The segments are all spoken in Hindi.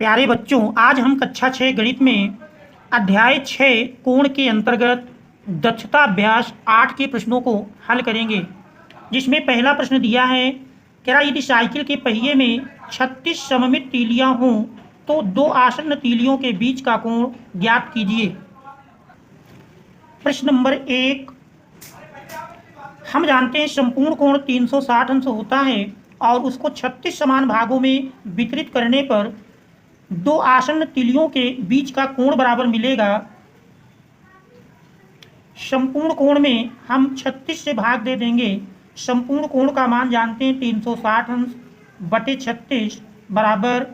प्यारे बच्चों, आज हम कक्षा 6 गणित में अध्याय 6 कोण के अंतर्गत दक्षता अभ्यास 8 के प्रश्नों को हल करेंगे। जिसमें पहला प्रश्न दिया है, क्या यदि साइकिल के पहिए में 36 सममित तीलियां हों तो दो आसन्न तीलियों के बीच का कोण ज्ञात कीजिए। प्रश्न नंबर 1, हम जानते हैं संपूर्ण कोण 360 अंश होता है और उसको 36 समान भागों में वितरित करने पर दो आसन्न तीलियों के बीच का कोण बराबर मिलेगा। संपूर्ण कोण में हम 36 से भाग दे देंगे। संपूर्ण कोण का मान जानते हैं 360 अंश बटे 36 बराबर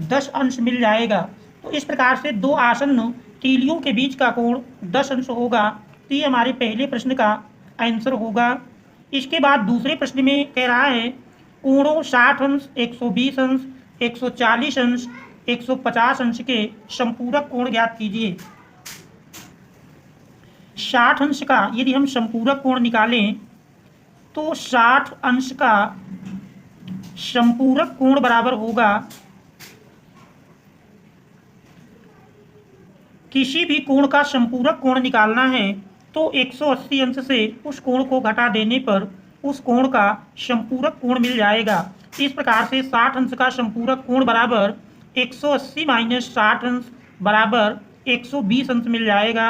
10 अंश मिल जाएगा। तो इस प्रकार से दो आसन्न तीलियों के बीच का कोण 10 अंश होगा। तो ये हमारे पहले प्रश्न का आंसर होगा। इसके बाद दूसरे प्रश्न में कह रहा है, कोणों 60 अंश, 120 अंश, 140 अंश, 150 अंश के संपूरक कोण ज्ञात कीजिए। 60 अंश का यदि हम संपूरक कोण निकालें तो 60 अंश का संपूरक कोण बराबर होगा, किसी भी कोण का संपूरक कोण निकालना है तो 180 अंश से उस कोण को घटा देने पर उस कोण का संपूरक कोण मिल जाएगा। इस प्रकार से 60 अंश का संपूरक कोण बराबर 180 माइनस 60 अंश बराबर 120 अंश मिल जाएगा।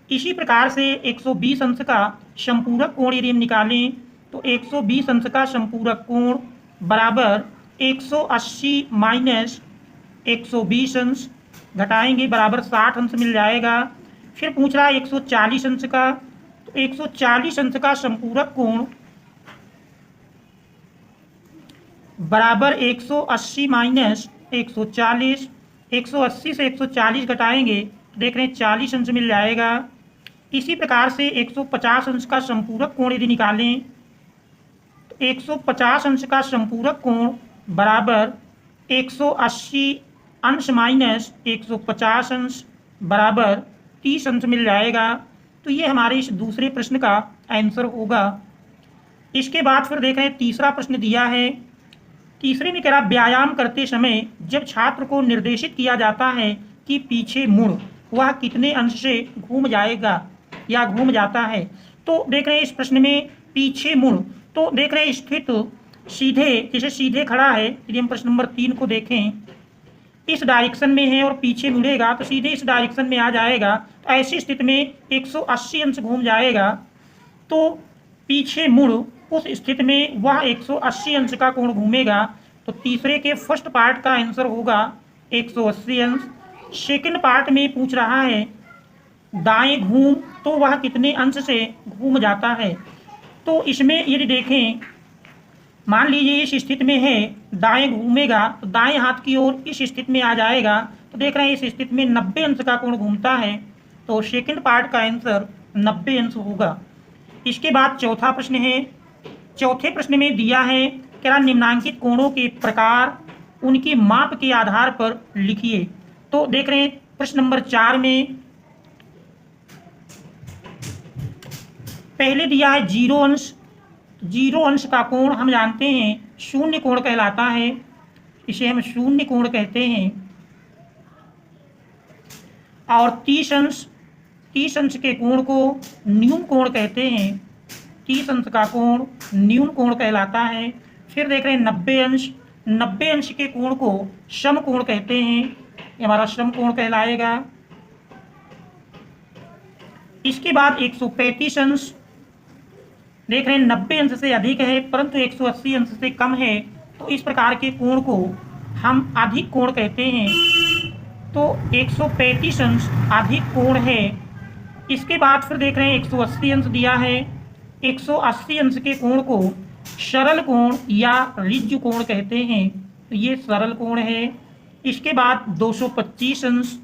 इसी प्रकार से 120 अंश का संपूरक कोण यदि हम निकालें तो 120 अंश का संपूरक कोण बराबर 180 माइनस 120 अंश घटाएंगे बराबर 60 अंश मिल जाएगा। फिर पूछ रहा है 140 अंश का, तो 140 अंश का संपूरक कोण बराबर 180 माइनस 140, 180 से 140 घटाएंगे तो देख रहे हैं 40 अंश मिल जाएगा। इसी प्रकार से 150 अंश का संपूरक कोण यदि निकालें तो 150 अंश का संपूरक कोण बराबर 180 अंश माइनस 150 अंश बराबर 30 अंश मिल जाएगा। तो ये हमारे इस दूसरे प्रश्न का आंसर होगा। इसके बाद फिर देख रहे हैं तीसरा प्रश्न दिया है। तीसरे में कह रहा, व्यायाम करते समय जब छात्र को निर्देशित किया जाता है कि पीछे मुड़, वह कितने अंश से घूम जाएगा या घूम जाता है। तो देख रहे हैं इस प्रश्न में पीछे मुड़, तो देख रहे हैं स्थित सीधे, जैसे सीधे खड़ा है यदि हम प्रश्न नंबर 3 को देखें, इस डायरेक्शन में है और पीछे मुड़ेगा तो सीधे इस डायरेक्शन में आ जाएगा। तो ऐसी स्थिति में 180 अंश घूम जाएगा। तो पीछे मुड़ उस स्थिति में वह 180 अंश का कोण घूमेगा। तो तीसरे के फर्स्ट पार्ट का आंसर होगा 180 अंश। सेकंड पार्ट में पूछ रहा है दाएं घूम, तो वह कितने अंश से घूम जाता है। तो इसमें यदि देखें, मान लीजिए इस स्थिति में है, दाएं घूमेगा तो दाएं हाथ की ओर इस स्थिति में आ जाएगा। तो देख रहे हैं इस स्थिति में 90 अंश का कोण घूमता है। तो सेकंड पार्ट का आंसर 90 अंश होगा। इसके बाद चौथा प्रश्न है। चौथे प्रश्न में दिया है, क्या निम्नांकित कोणों के प्रकार उनकी माप के आधार पर लिखिए। तो देख रहे हैं प्रश्न नंबर 4 में पहले दिया है 0 अंश। 0 अंश का कोण हम जानते हैं शून्य कोण कहलाता है, इसे हम शून्य कोण कहते हैं। और 30 अंश के कोण को न्यून कोण कहते हैं। 30 अंश का कोण न्यून कोण कहलाता है। फिर देख रहे हैं 90 अंश के कोण को सम कोण कहते हैं, ये हमारा सम कोण कहलाएगा। इसके बाद 135 अंश, देख रहे हैं 90 अंश से अधिक है परंतु 180 अंश से कम है, तो इस प्रकार के कोण को हम अधिक कोण कहते हैं। तो 135 अंश अधिक कोण है। इसके बाद फिर देख रहे हैं 180 अंश दिया है। 180 अंश के कोण को सरल कोण या ऋजु कोण कहते हैं, तो ये सरल कोण है। इसके बाद 225 अंश,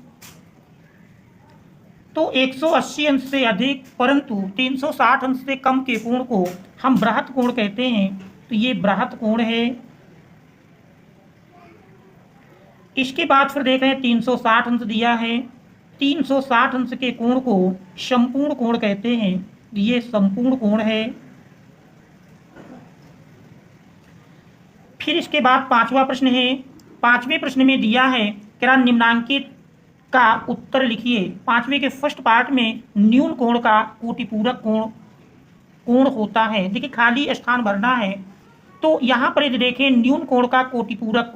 तो 180 अंश से अधिक परंतु 360 अंश से कम के कोण को हम बृहत कोण कहते हैं, तो ये बृहत कोण है। इसके बाद फिर देख रहे हैं 360 अंश दिया है। 360 अंश के कोण को संपूर्ण कोण कहते हैं, ये संपूर्ण कोण है। फिर इसके बाद पांचवा प्रश्न है। पांचवें प्रश्न में दिया है कह रहा निम्नांकित का उत्तर लिखिए। पांचवें के फर्स्ट पार्ट में न्यून कोण का कोटिपूरक कोण होता है। देखिए खाली स्थान भरना है, तो यहाँ पर यदि देखें न्यून कोण का कोटिपूरक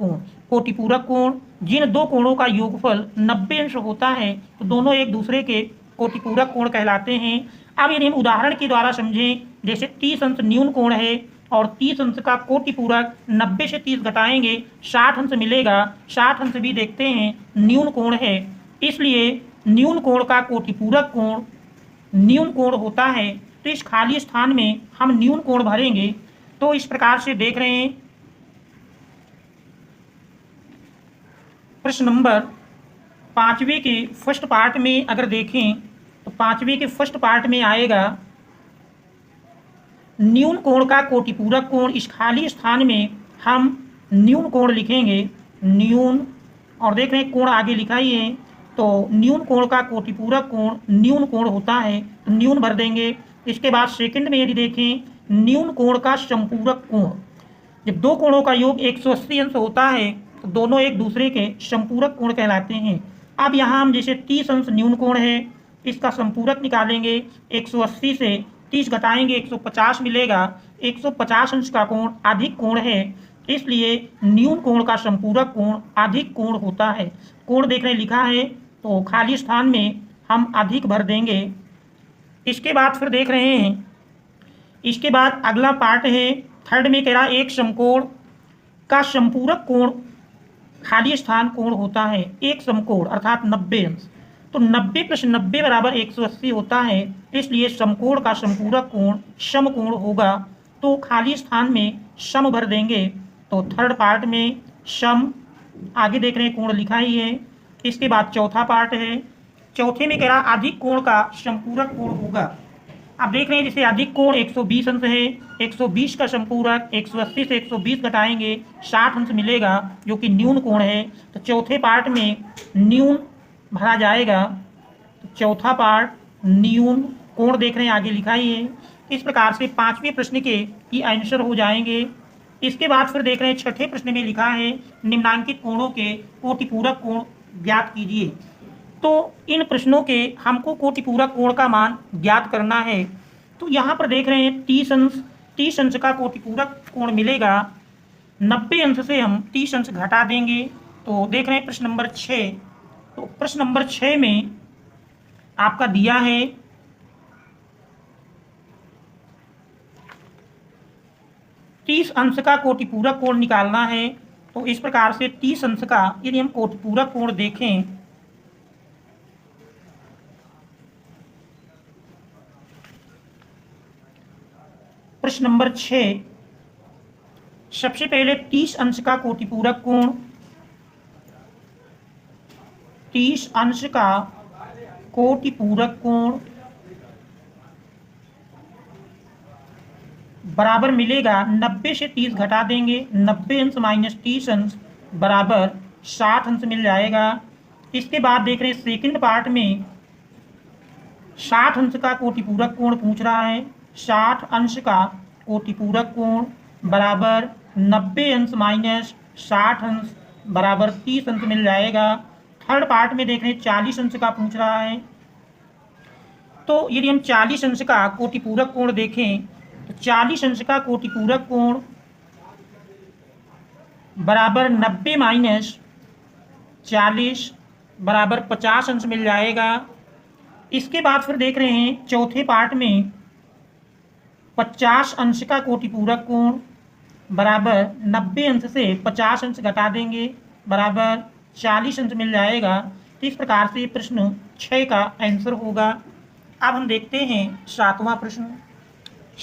कोण जिन दो कोणों का योगफल 90 अंश होता है तो दोनों एक दूसरे के कोटिपूरक कोण कहलाते हैं। अब यदि हम उदाहरण के द्वारा समझें, जैसे 30 अंश न्यून कोण है और 30 अंश का कोटिपूरक 90 से 30 घटाएंगे 60 अंश मिलेगा। 60 अंश भी देखते हैं न्यून कोण है, इसलिए न्यून कोण का कोटिपूरक कोण न्यून कोण होता है। तो इस खाली स्थान में हम न्यून कोण भरेंगे। तो इस प्रकार से देख रहे हैं प्रश्न नंबर पांचवें के फर्स्ट पार्ट में अगर देखें तो पांचवें के फर्स्ट पार्ट में आएगा न्यून कोण का कोटिपूरक कोण। इस खाली स्थान में हम न्यून कोण लिखेंगे, न्यून, और देख रहे हैं कोण आगे लिखा ही है, तो न्यून कोण का कोटिपूरक कोण न्यून कोण होता है, तो न्यून भर देंगे। इसके बाद सेकंड में यदि देखें न्यून कोण का संपूरक कोण, जब दो कोणों का योग 180 अंश होता है तो दोनों एक दूसरे के संपूरक कोण कहलाते हैं। अब यहाँ हम जैसे 30 अंश न्यून कोण है, इसका संपूरक निकालेंगे, 180 से 30 घटाएंगे 150 मिलेगा। 150 अंश का कोण अधिक कोण है, इसलिए न्यून कोण का संपूरक कोण अधिक कोण होता है। कोण देखने लिखा है तो खाली स्थान में हम अधिक भर देंगे। इसके बाद फिर देख रहे हैं, इसके बाद अगला पार्ट है थर्ड में कह रहा एक समकोण का संपूरक कोण खाली स्थान कोण होता है। एक समकोण अर्थात 90 अंश, तो 90 + 90 = 180 होता है, इसलिए समकोण का संपूरक कोण समकोण होगा। तो खाली स्थान में सम भर देंगे। तो थर्ड पार्ट में सम, आगे देख रहे हैं कोण लिखा ही है। इसके बाद चौथा पार्ट है, चौथे में कह रहा अधिक कोण का संपूरक कोण होगा। अब देख रहे हैं जैसे अधिक कोण 120 अंश है, 120 का संपूरक 180 से 120 घटाएंगे 60 अंश मिलेगा, जो कि न्यून कोण है। तो चौथे पार्ट में न्यून भरा जाएगा। तो चौथा पार्ट न्यून कोण देख रहे हैं आगे लिखा ही है। इस प्रकार से पांचवें प्रश्न के ये आंसर हो जाएंगे। इसके बाद फिर देख रहे हैं छठे प्रश्न में लिखा है निम्नांकित कोणों के कोटिपूरक कोण ज्ञात कीजिए। तो इन प्रश्नों के हमको कोटिपूरक कोण का मान ज्ञात करना है। तो यहाँ पर देख रहे हैं 30 अंश का कोटिपूरक कोण मिलेगा। 90 अंश से हम 30 अंश घटा देंगे। तो देख रहे हैं प्रश्न नंबर 6। तो प्रश्न नंबर 6 में आपका दिया है 30 अंश का कोटिपूरक कोण निकालना है। तो इस प्रकार से 30 अंश का यदि हम कोटिपूरक कोण देखें, प्रश्न नंबर 6, सबसे पहले 30 अंश का कोटिपूरक कोण, 30 अंश का कोटिपूरक कोण बराबर मिलेगा 90 से 30 घटा देंगे, 90 अंश माइनस 30 अंश बराबर 60 अंश मिल जाएगा। इसके बाद देख रहे हैं सेकंड पार्ट में 60 अंश का कोटिपूरक कोण पूछ रहा है। 60 अंश का कोटिपूरक कोण बराबर 90 अंश माइनस 60 अंश बराबर 30 अंश मिल जाएगा। थर्ड पार्ट में देख रहे हैं 40 अंश का पूछ रहा है। तो यदि हम 40 अंश का कोटिपूरक कोण देखें तो 40 अंश का कोटिपूरक कोण बराबर 90 माइनस 40 बराबर 50 अंश मिल जाएगा। इसके बाद फिर देख रहे हैं चौथे पार्ट में 50 अंश का कोटिपूरक कोण बराबर 90 अंश से 50 अंश घटा देंगे बराबर 40 अंश मिल जाएगा। तो इस प्रकार से प्रश्न 6 का आंसर होगा। अब हम देखते हैं 7वां प्रश्न।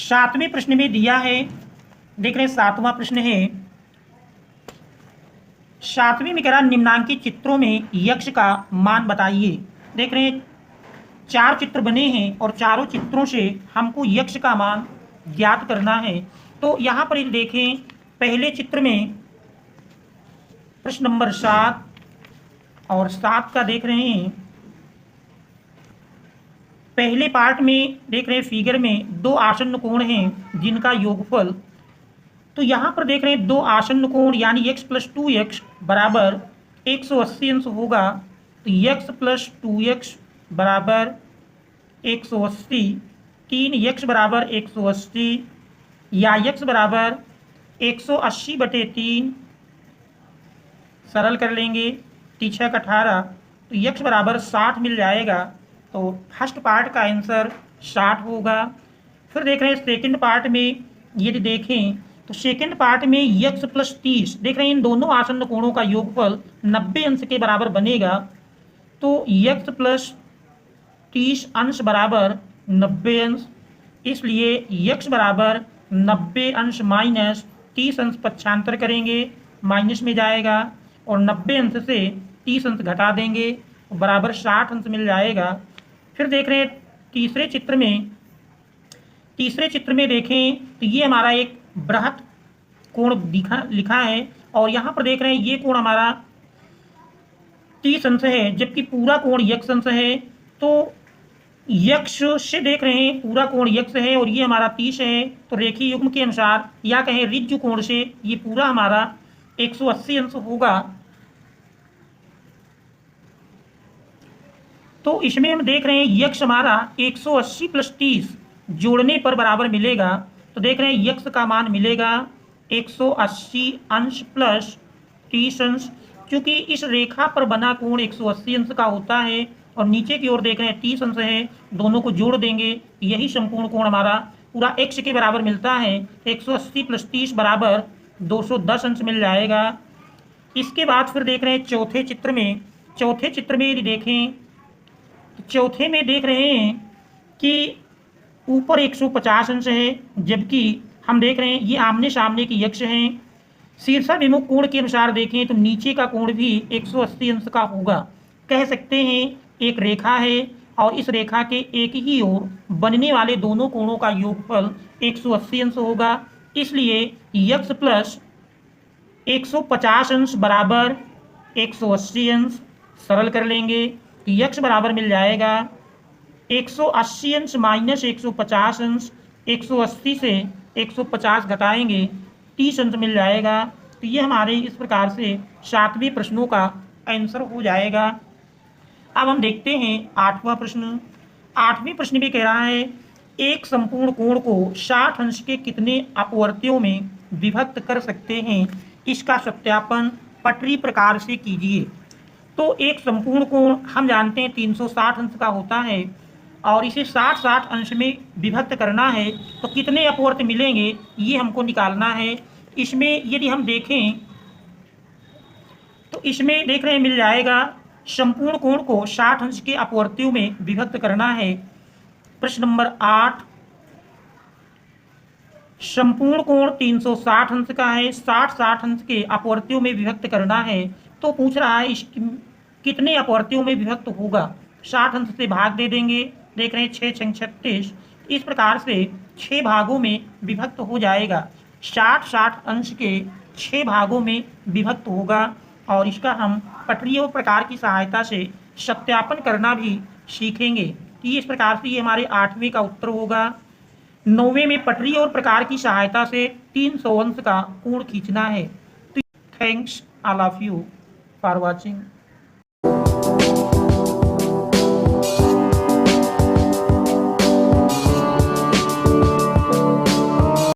7वें प्रश्न में दिया है, देख रहे हैं 7वां प्रश्न है। 7वें में कह रहा निम्नांकित चित्रों में यक्ष का मान बताइए। देख रहे हैं 4 चित्र बने हैं और चारों चित्रों से हमको यक्ष का मान ज्ञात करना है। तो यहाँ पर देखें पहले चित्र में प्रश्न नंबर 7 और 7 का देख रहे हैं पहले पार्ट में देख रहे हैं फिगर में 2 आसन्न कोण हैं जिनका योगफल। तो यहाँ पर देख रहे हैं 2 आसन्न कोण यानी x + 2x बराबर 180 अंश होगा तो x प्लस 2x बराबर 180, 3x बराबर 180 या x बराबर 180/3 सरल कर लेंगे, 3×6 18 तो x बराबर 60 मिल जाएगा। तो फर्स्ट पार्ट का आंसर 60 होगा। फिर देख रहे हैं सेकंड पार्ट में, यदि देखें तो सेकंड पार्ट में x प्लस 30, देख रहे हैं इन दोनों आसन्न कोणों का योगफल 90 अंश के बराबर बनेगा। तो x प्लस 30 अंश बराबर 90 अंश, इसलिए x बराबर 90 अंश माइनस 30 अंश पक्षांतर करेंगे, माइनस में जाएगा और 90 अंश से 30 अंश घटा देंगे बराबर 60 अंश मिल जाएगा। फिर देख रहे हैं तीसरे चित्र में देखें तो ये हमारा एक बृहत कोण लिखा है और यहाँ पर देख रहे हैं ये कोण हमारा 30 अंश है, जबकि पूरा कोण x अंश है। तो यक्ष से देख रहे हैं पूरा कोण यक्ष है और ये हमारा 30 है, तो रेखीय युग्म के अनुसार या कहें ऋजु कोण से ये पूरा हमारा 180 अंश होगा। तो इसमें हम देख रहे हैं यक्ष हमारा 180 प्लस 30 जोड़ने पर बराबर मिलेगा। तो देख रहे हैं यक्ष का मान मिलेगा 180 अंश प्लस 30 अंश, क्योंकि इस रेखा पर बना कोण 180 अंश का होता है और नीचे की ओर देख रहे हैं 30 अंश है, दोनों को जोड़ देंगे यही संपूर्ण कोण हमारा पूरा x के बराबर मिलता है। 180 प्लस 30 बराबर 210 अंश मिल जाएगा। इसके बाद फिर देख रहे हैं चौथे चित्र में यदि देखें तो चौथे में देख रहे हैं कि ऊपर 150 अंश है, जबकि हम देख रहे हैं ये आमने सामने की यक्ष हैं। शीर्षाभिमुख कोण के अनुसार देखें तो नीचे का कोण भी 180 अंश का होगा। कह सकते हैं एक रेखा है और इस रेखा के एक ही ओर बनने वाले दोनों कोणों का योगफल 180 अंश होगा, इसलिए यक्ष प्लस 150 अंश बराबर 180 अंश सरल कर लेंगे तो यक्ष बराबर मिल जाएगा 180 अंश माइनस 150 अंश, 180 से 150 घटाएंगे 30 अंश मिल जाएगा। तो ये हमारे इस प्रकार से 7वें प्रश्नों का आंसर हो जाएगा। अब हम देखते हैं 8वां प्रश्न। 8वें प्रश्न भी कह रहा है एक संपूर्ण कोण को 60 अंश के कितने अपवर्त्यों में विभक्त कर सकते हैं, इसका सत्यापन पटरी प्रकार से कीजिए। तो एक संपूर्ण कोण हम जानते हैं 360 अंश का होता है और इसे 60-60 अंश में विभक्त करना है, तो कितने अपवर्त मिलेंगे ये हमको निकालना है। इसमें यदि हम देखें तो इसमें देख रहे हैं मिल जाएगा संपूर्ण कोण को 60 अंश के अपवर्त्यों में विभक्त करना है। प्रश्न नंबर 8, संपूर्ण कोण 360 अंश का है, 60-60 अंश के अपवर्त्यों में विभक्त करना है। तो पूछ रहा है इस कितने अपवर्त्यों में विभक्त होगा। 60 अंश से भाग दे देंगे, देख रहे हैं 6×6 36, इस प्रकार से 6 भागों में विभक्त हो जाएगा। 60-60 अंश के 6 भागों में विभक्त होगा और इसका हम पटरी और प्रकार की सहायता से सत्यापन करना भी सीखेंगे। तो इस प्रकार से ये हमारे 8वें का उत्तर होगा। 9वें में पटरी और प्रकार की सहायता से 300 अंश का कोण खींचना है। तो thanks all of you for watching.